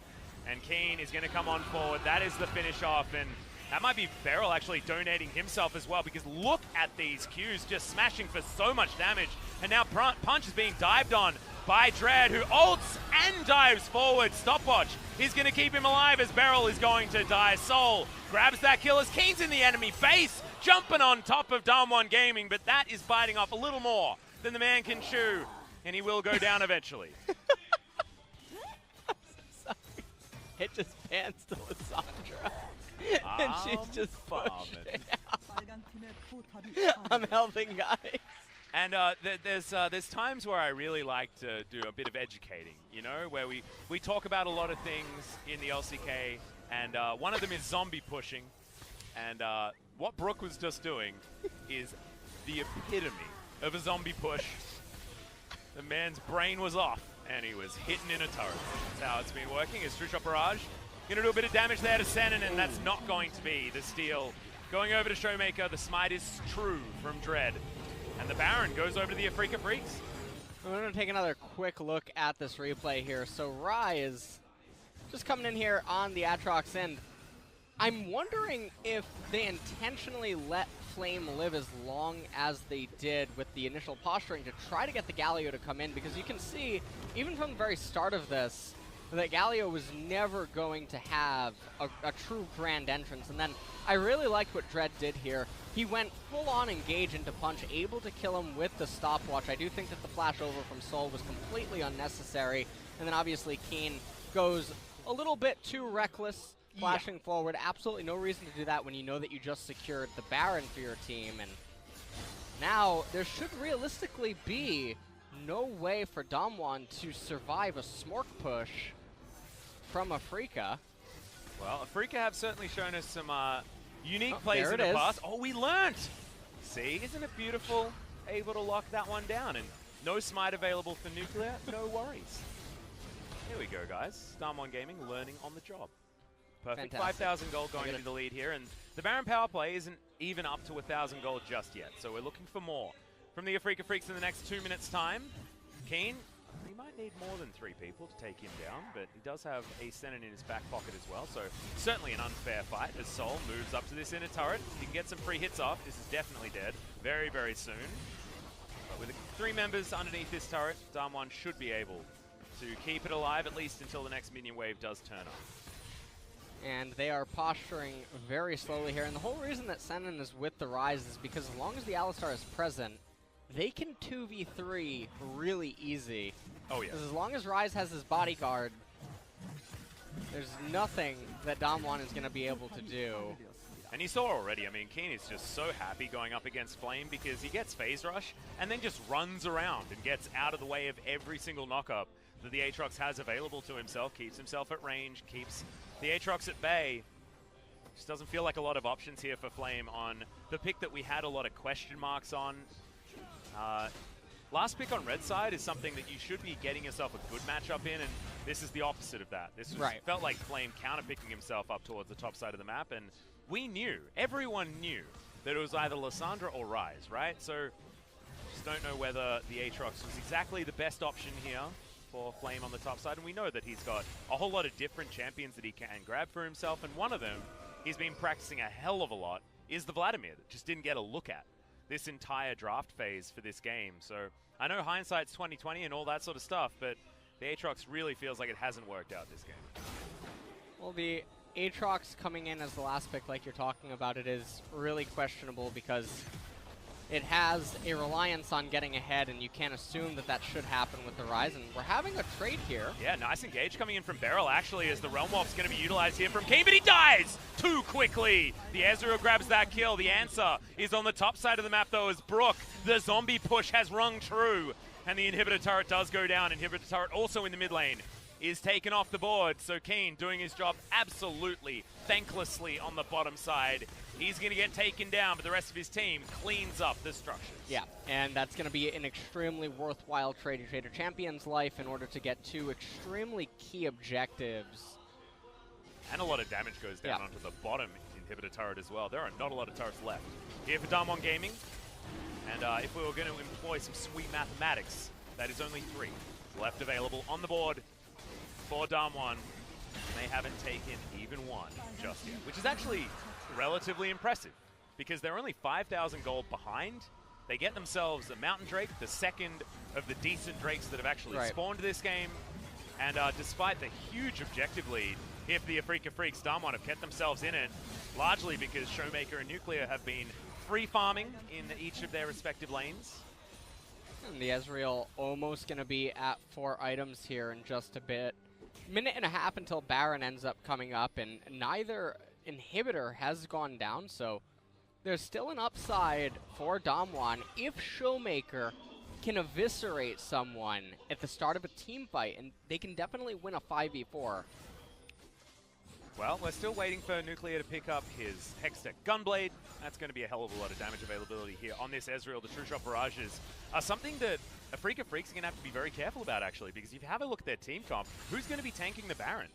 Speaker 1: And Keen is going to come on forward. That is the finish off, and that might be Beryl actually donating himself as well, because look at these Qs just smashing for so much damage. And now Punch is being dived on by Dread, who ults and dives forward. Stopwatch is going to keep him alive as Beryl is going to die. Soul grabs that kill as Keen's in the enemy base, jumping on top of DAMWON Gaming, but that is biting off a little more than the man can chew, and he will go down eventually.
Speaker 2: It just pans to Lissandra, and she's just pushing. I'm helping, guys.
Speaker 1: And there's times where I really like to do a bit of educating, you know, where we talk about a lot of things in the LCK, and one of them is zombie pushing. And what Brook was just doing is the epitome of a zombie push. The man's brain was off, and he was hitting in a turret. That's how it's been working. Is True Shot Barrage going to do a bit of damage there to Shannon, and that's not going to be the steal. Going over to Showmaker, the smite is true from Dread. And the Baron goes over to the Afreeca Freecs.
Speaker 2: We're going to take another quick look at this replay here. So Rise just coming in here on the Aatrox end. I'm wondering if they intentionally let Flame live as long as they did with the initial posturing to try to get the Galio to come in, because you can see, even from the very start of this, that Galio was never going to have a true grand entrance. And then I really liked what Dread did here. He went full-on engage into Punch, able to kill him with the stopwatch. I do think that the flash over from Soul was completely unnecessary. And then obviously Keen goes a little bit too reckless, flashing forward. Absolutely no reason to do that when you know that you just secured the Baron for your team. And now there should realistically be no way for DAMWON to survive a Smork push from Afreeca.
Speaker 1: Well, Afreeca have certainly shown us some unique plays in the past. Oh, we learnt! See, isn't it beautiful? Able to lock that one down, and no smite available for nuclear. No worries. Here we go, guys. DAMWON Gaming learning on the job. Perfect. 5,000 gold going into the lead here, and the Baron power play isn't even up to 1,000 gold just yet, so we're looking for more from the Afreeca Freecs in the next 2 minutes' time. Keen, he he might need more than 3 people to take him down, but he does have a Senin in his back pocket as well, so certainly an unfair fight as Sol moves up to this inner turret. He can get some free hits off. This is definitely dead very, very soon. But with 3 members underneath this turret, DAMWON should be able to keep it alive at least until the next minion wave does turn up.
Speaker 2: And they are posturing very slowly here, and the whole reason that Senin is with the Ryze is because as long as the Alistar is present, they can 2v3 really easy.
Speaker 1: Oh yeah.
Speaker 2: Because as long as Ryze has his bodyguard, there's nothing that DAMWON is going to be able to do.
Speaker 1: And you saw already, I mean, Keen is just so happy going up against Flame because he gets Phase Rush and then just runs around and gets out of the way of every single knockup that the Aatrox has available to himself, keeps himself at range, keeps the Aatrox at bay. Just doesn't feel like a lot of options here for Flame on the pick that we had a lot of question marks on. Last pick on red side is something that you should be getting yourself a good matchup in, and this is the opposite of that. This was, felt like Flame counter-picking himself up towards the top side of the map, and we knew, everyone knew, that it was either Lissandra or Ryze, right? So, just don't know whether the Aatrox was exactly the best option here for Flame on the top side, and we know that he's got a whole lot of different champions that he can grab for himself, and one of them he's been practicing a hell of a lot is the Vladimir that just didn't get a look at this entire draft phase for this game. So I know hindsight's 2020 and all that sort of stuff, but the Aatrox really feels like it hasn't worked out this game.
Speaker 2: Well, the Aatrox coming in as the last pick, like you're talking about, it is really questionable because it has a reliance on getting ahead, and you can't assume that that should happen with the Ryze, and we're having a trade here.
Speaker 1: Yeah, nice engage coming in from Beryl, actually, as the Realm Warp's going to be utilized here from Keen, but he dies too quickly. The Ezreal grabs that kill. The answer is on the top side of the map, though, as Brook, the zombie push has rung true, and the inhibitor turret does go down. Inhibitor turret also in the mid lane is taken off the board, so Keen doing his job absolutely thanklessly on the bottom side. He's going to get taken down, but the rest of his team cleans up the structures.
Speaker 2: Yeah, and that's going to be an extremely worthwhile trade. You trade a champion's life in order to get 2 extremely key objectives.
Speaker 1: And a lot of damage goes down onto the bottom inhibitor turret as well. There are not a lot of turrets left here for DAMWON Gaming. And if we were going to employ some sweet mathematics, that is only 3 left available on the board for DAMWON. They haven't taken even one just yet, which is actually relatively impressive because they're only 5,000 gold behind. They get themselves a Mountain Drake, the second of the decent Drakes that have actually spawned this game. And despite the huge objective lead, if the Afreeca Freecs, DAMWON have kept themselves in it, largely because Showmaker and Nuclear have been free farming in each of their respective lanes.
Speaker 2: And the Ezreal almost going to be at 4 items here in just a bit. Minute and a half until Baron ends up coming up, and neither inhibitor has gone down, so there's still an upside for DAMWON if Showmaker can eviscerate someone at the start of a team fight, and they can definitely win a 5v4.
Speaker 1: Well, we're still waiting for Nuclear to pick up his Hextech Gunblade. That's going to be a hell of a lot of damage availability here on this Ezreal. The True Shot Barrages are something that Afreeca Freecs are going to have to be very careful about, actually, because if you have a look at their team comp, who's going to be tanking the Baron?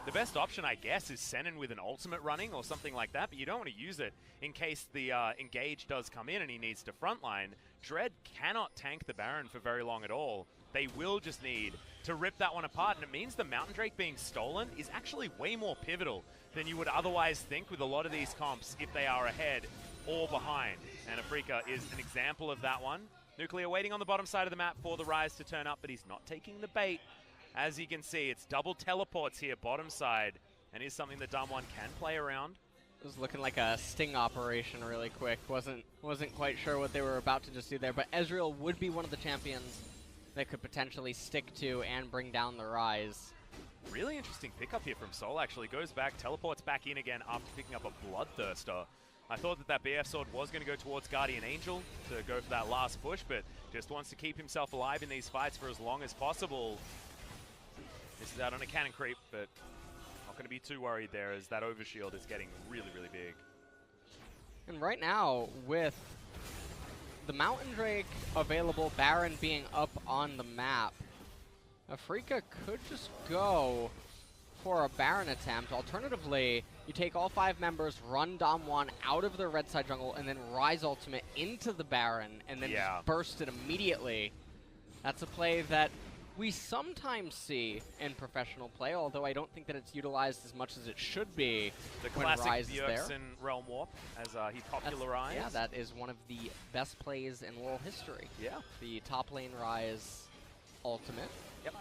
Speaker 1: The best option, I guess, is Senin with an ultimate running or something like that, but you don't want to use it in case the engage does come in and he needs to frontline. Dread cannot tank the Baron for very long at all. They will just need to rip that one apart, and it means the Mountain Drake being stolen is actually way more pivotal than you would otherwise think with a lot of these comps if they are ahead or behind. And Afreeca is an example of that one. Nuclear waiting on the bottom side of the map for the Ryze to turn up, but he's not taking the bait. As you can see, it's double teleports here, bottom side, and is something that DAMWON can play around.
Speaker 2: It was looking like a sting operation really quick. Wasn't quite sure what they were about to just do there, but Ezreal would be one of the champions that could potentially stick to and bring down the Ryze.
Speaker 1: Really interesting pickup here from Sol, actually. Goes back, teleports back in again after picking up a Bloodthirster. I thought that BF sword was going to go towards Guardian Angel to go for that last push, but just wants to keep himself alive in these fights for as long as possible. This is out on a cannon creep, but not going to be too worried there as that overshield is getting really, really big.
Speaker 2: And right now, with the Mountain Drake available, Baron being up on the map, Afreeca could just go for a Baron attempt. Alternatively, you take all 5 members, run DAMWON out of the red side jungle, and then Ryze ultimate into the Baron, and then just burst it immediately. That's a play that we sometimes see in professional play, although I don't think that it's utilized as much as it should be.
Speaker 1: The
Speaker 2: when
Speaker 1: classic
Speaker 2: Ryze is there.
Speaker 1: Bjergsen Realm Warp, as he popularized.
Speaker 2: Yeah, that is one of the best plays in LoL history.
Speaker 1: Yeah.
Speaker 2: The top lane Ryze ultimate.
Speaker 1: Yep.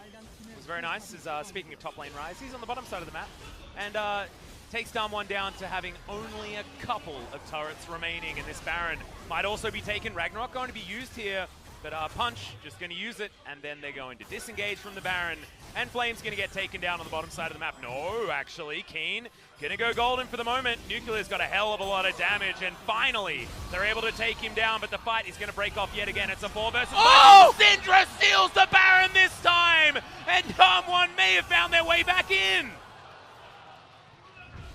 Speaker 1: It was very nice. Speaking of top lane Ryze, he's on the bottom side of the map. And takes DAMWON down to having only a couple of turrets remaining. And this Baron might also be taken. Ragnarok going to be used here. But Punch just going to use it, and then they're going to disengage from the Baron, and Flame's going to get taken down on the bottom side of the map. No, actually, Keen going to go golden for the moment. Nuclear's got a hell of a lot of damage, and finally, they're able to take him down, but the fight is going to break off yet again. It's a 4 versus 1. Oh! Syndra steals the Baron this time, and DAMWON may have found their way back in.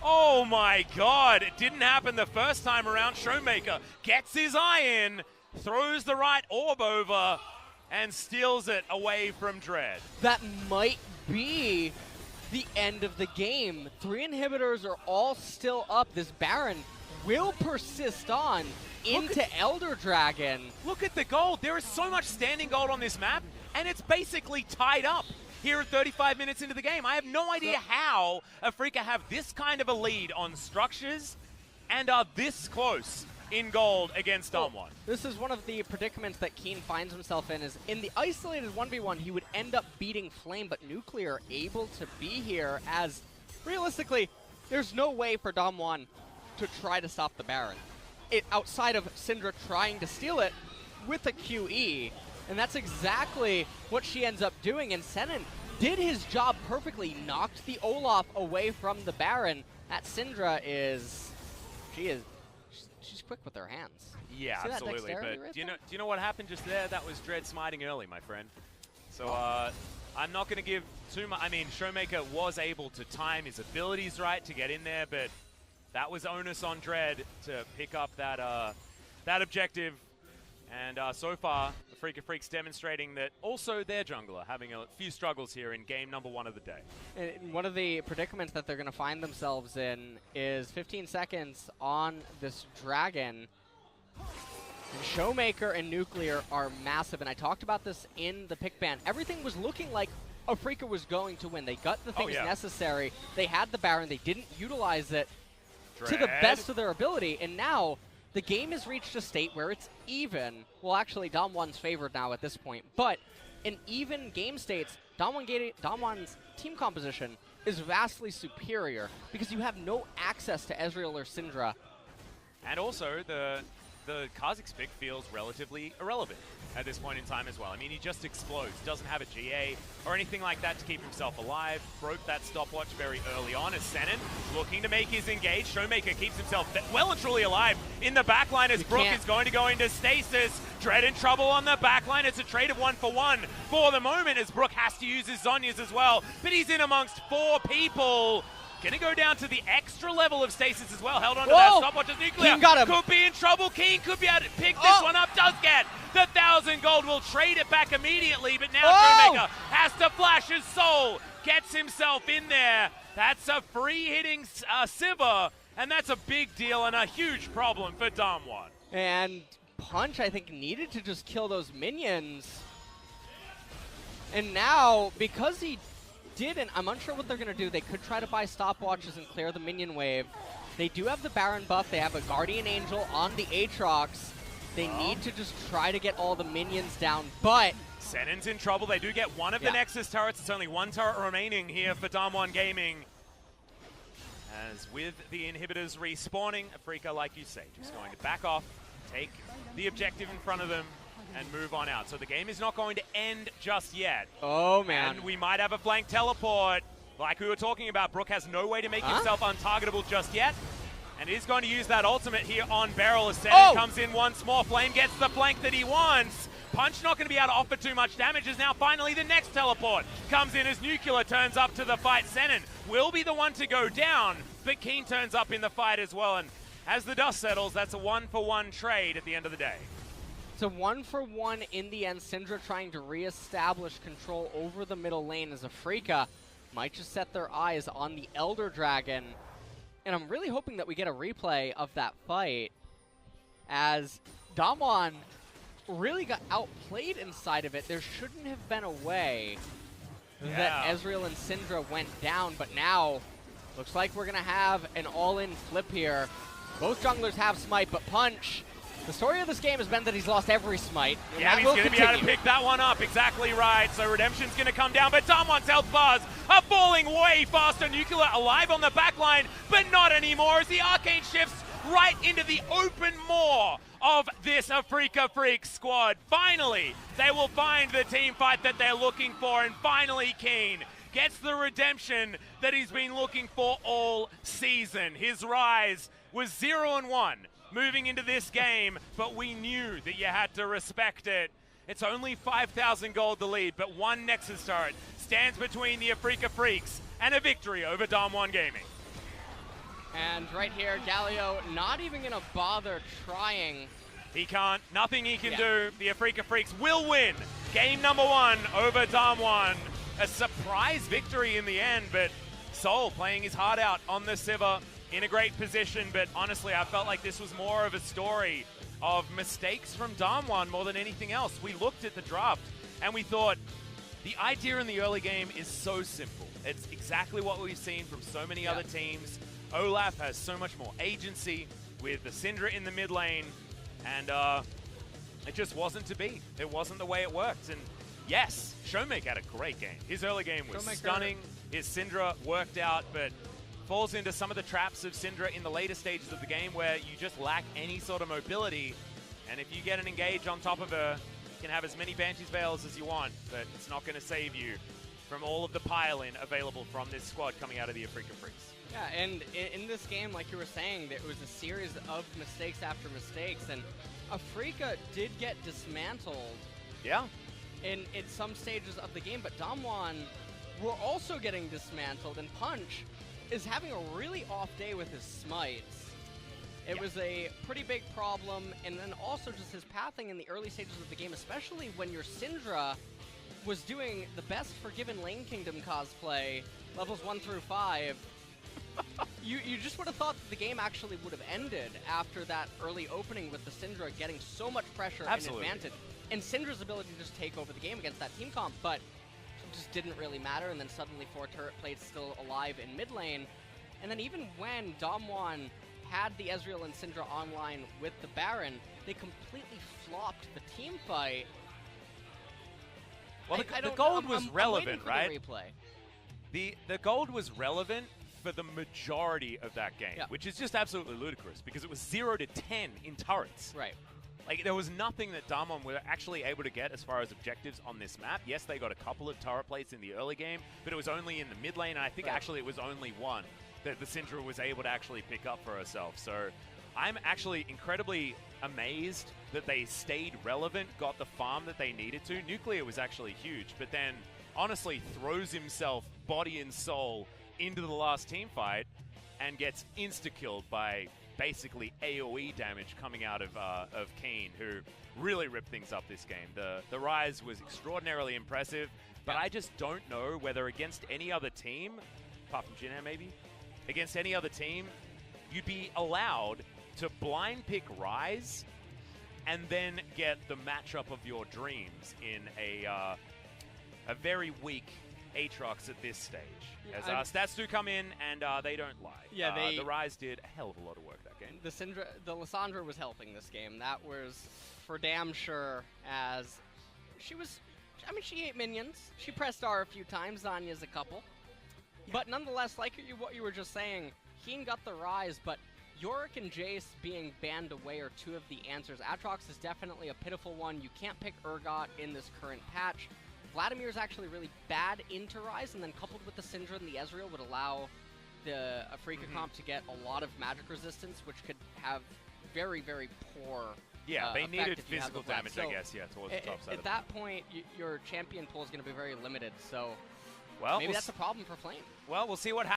Speaker 1: Oh my god, it didn't happen the first time around. Showmaker gets his eye in, throws the right orb over, and steals it away from Dread.
Speaker 2: That might be the end of the game. 3 inhibitors are all still up. This Baron will persist on into Elder Dragon.
Speaker 1: Look at the gold. There is so much standing gold on this map, and it's basically tied up here at 35 minutes into the game. I have no idea how Afreeca have this kind of a lead on structures and are this close in gold against DAMWON.
Speaker 2: This is one of the predicaments that Keen finds himself in, is in the isolated 1v1, he would end up beating Flame, but Nuclear able to be here, as realistically, there's no way for DAMWON to try to stop the Baron. Outside of Syndra trying to steal it with a QE, and that's exactly what she ends up doing, and Senin did his job perfectly, knocked the Olaf away from the Baron. That Syndra is, she's quick with her hands.
Speaker 1: Yeah, absolutely. But
Speaker 2: right
Speaker 1: do you know what happened just there? That was Dread smiting early, my friend. So I'm not going to give too much. I mean, Showmaker was able to time his abilities right to get in there, but that was onus on Dread to pick up that that objective. And so far, the Freecs demonstrating that also their jungler having a few struggles here in game number 1 of the day.
Speaker 2: And one of the predicaments that they're going to find themselves in is 15 seconds on this Dragon. And Showmaker and Nuclear are massive, and I talked about this in the pick ban. Everything was looking like Afreeca was going to win. They got the things necessary. They had the Baron. They didn't utilize it to the best of their ability, and now the game has reached a state where it's even. Well, actually, DAMWON's favored now at this point. But in even game states, DAMWON's team composition is vastly superior because you have no access to Ezreal or Syndra.
Speaker 1: And also, the Kha'Zix pick feels relatively irrelevant at this point in time as well. I mean, he just explodes, doesn't have a GA or anything like that to keep himself alive. Broke that stopwatch very early on as Senin looking to make his engage. Showmaker keeps himself well and truly alive in the backline as Brook is going to go into stasis. Dread in trouble on the backline. It's a trade of 1-for-1 for the moment as Brook has to use his Zhonya's as well, but he's in amongst 4 people. Gonna go down to the extra level of stasis as well. Held on to that stopwatch as Nuclear.
Speaker 2: Keen got him.
Speaker 1: Could be in trouble. Keen could be able to pick this one up. Does get the 1,000 gold. Will trade it back immediately, but now Showmaker has to flash his soul. Gets himself in there. That's a free hitting Sivir, and that's a big deal and a huge problem for DAMWON.
Speaker 2: And Punch, I think, needed to just kill those minions. And now, because he didn't, I'm unsure what they're going to do. They could try to buy stopwatches and clear the minion wave. They do have the Baron buff. They have a Guardian Angel on the Aatrox. They need to just try to get all the minions down, but
Speaker 1: Senin's in trouble. They do get one of the Nexus turrets. It's only 1 turret remaining here for DAMWON Gaming. As with the inhibitors respawning, Afreeca, like you say, just going to back off, take the objective in front of them, and move on out. So the game is not going to end just yet.
Speaker 2: Oh, man.
Speaker 1: And we might have a flank teleport. Like we were talking about, Brook has no way to make himself untargetable just yet. And is going to use that ultimate here on Beryl as Senin comes in once more. Flame gets the flank that he wants. Punch not going to be able to offer too much damage as now finally the next teleport comes in as Nuclear turns up to the fight. Senin will be the one to go down, but Keen turns up in the fight as well. And as the dust settles, that's a 1-for-1 trade at the end of the day.
Speaker 2: It's a 1-for-1 in the end. Syndra trying to reestablish control over the middle lane as Afreeca might just set their eyes on the Elder Dragon. And I'm really hoping that we get a replay of that fight as DAMWON really got outplayed inside of it. There shouldn't have been a way that Ezreal and Syndra went down, but now looks like we're going to have an all-in flip here. Both junglers have smite, but Punch, the story of this game has been that he's lost every smite.
Speaker 1: Yeah, he's going to be able to pick that one up. Exactly right. So Redemption's going to come down, but DAMWON's health bars are falling way faster. Nuclear alive on the back line, but not anymore as the Arcane shifts right into the open maw of this Afreeca Freecs squad. Finally, they will find the team fight that they're looking for, and finally Keen gets the redemption that he's been looking for all season. His rise was 0-1 moving into this game, but we knew that you had to respect it. It's only 5,000 gold the lead, but one Nexus turret stands between the Afreeca Freecs and a victory over DAMWON Gaming.
Speaker 2: And right here, Galio not even going to bother trying.
Speaker 1: He can't. Nothing he can do. The Afreeca Freecs will win game number 1 over DAMWON. A surprise victory in the end, but Soul playing his heart out on the Sivir in a great position. But honestly, I felt like this was more of a story of mistakes from DAMWON more than anything else. We looked at the draft and we thought, the idea in the early game is so simple. It's exactly what we've seen from so many other teams. Olaf has so much more agency with the Syndra in the mid lane, and it just wasn't to be. It wasn't the way it worked. And yes, Showmaker had a great game. His early game was stunning. His Syndra worked out, but falls into some of the traps of Syndra in the later stages of the game where you just lack any sort of mobility. And if you get an engage on top of her, you can have as many Banshee's Veils as you want, but it's not going to save you from all of the pile-in available from this squad coming out of the Afreeca Freecs.
Speaker 2: Yeah, and in this game, like you were saying, it was a series of mistakes after mistakes, and Afreeca did get dismantled in some stages of the game, but DAMWON were also getting dismantled, and Punch is having a really off day with his smites. It was a pretty big problem, and then also just his pathing in the early stages of the game, especially when your Syndra was doing the best Forgiven Lane Kingdom cosplay, levels 1 through 5. You just would have thought that the game actually would have ended after that early opening with the Syndra getting so much pressure and advantage. And Syndra's ability to just take over the game against that team comp, but it just didn't really matter, and then suddenly 4 turret plates still alive in mid lane. And then even when DAMWON had the Ezreal and Syndra online with the Baron, they completely flopped the team fight.
Speaker 1: Well, the gold was relevant, right? The gold was relevant for the majority of that game, which is just absolutely ludicrous because it was 0 to 10 in turrets.
Speaker 2: Right.
Speaker 1: Like, there was nothing that DAMWON were actually able to get as far as objectives on this map. Yes, they got a couple of turret plates in the early game, but it was only in the mid lane, and I think actually it was only one that the Syndra was able to actually pick up for herself. So I'm actually incredibly amazed that they stayed relevant, got the farm that they needed to. Nuclear was actually huge, but then honestly throws himself body and soul into the last team fight and gets insta-killed by basically AoE damage coming out of Keen, who really ripped things up this game. The rise was extraordinarily impressive, but I just don't know whether against any other team, apart from Jin Air maybe, against any other team, you'd be allowed to blind pick Rise and then get the matchup of your dreams in a very weak Aatrox at this stage. As stats do come in, and they don't lie. Yeah, the Rise did a hell of a lot of work that game.
Speaker 2: The Lissandra was helping this game. That was for damn sure, as she was... I mean, she ate minions. She pressed R a few times. Zanya's a couple. But nonetheless, like what you were just saying, Keen got the Rise, but Yorick and Jace being banned away are two of the answers. Aatrox is definitely a pitiful one. You can't pick Urgot in this current patch. Vladimir is actually really bad into Rise, and then coupled with the Syndra and the Ezreal would allow the Afreeca comp to get a lot of magic resistance, which could have very, very poor
Speaker 1: they needed physical damage, so I guess, towards the top side.
Speaker 2: At that point, your champion pool is going to be very limited, so
Speaker 1: well,
Speaker 2: maybe that's a problem for Flame.
Speaker 1: Well, we'll see what happens.